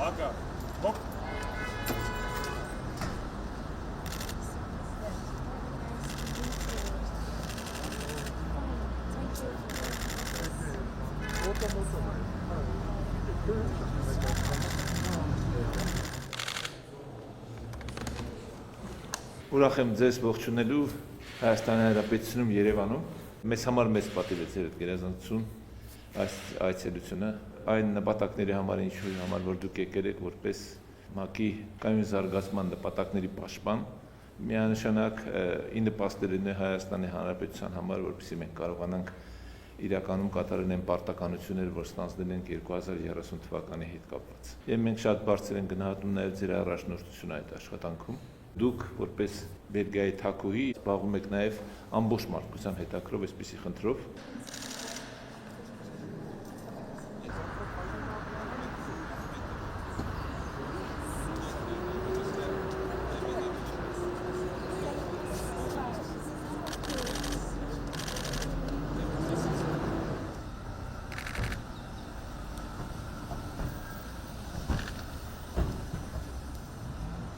Ակա, հոպ։ Ուրախ եմ ձեզ ողջունելու Հայաստանի Հանրապետությունում Երևանում։ Մեզ համար մեծ պատիվ է ձեր գերազանցություն այս այցելությունը։ Այն նպատակների համար, ինչու համար որ դուք եկել եք որպես ՄԱԿ-ի կայուն զարգացման նպատակների պաշտպան, միանշանակ ի նպաստ լինի Հայաստանի Հանրապետության համար, որպեսզի մենք կարողանանք իրականում կատարել են պարտականություններ, որ ստանձնել ենք 2030 թվականի հետ կապված։ Եվ մենք շատ բարձր ենք գնահատում նաև ձեր առաջնորդությունը այդ աշխատանքում։ Դուք որպես Բելգիայի թագուհի զբաղվում եք նաև ամբողջ մարդկության հետաքրով այսպիսի խնդրով։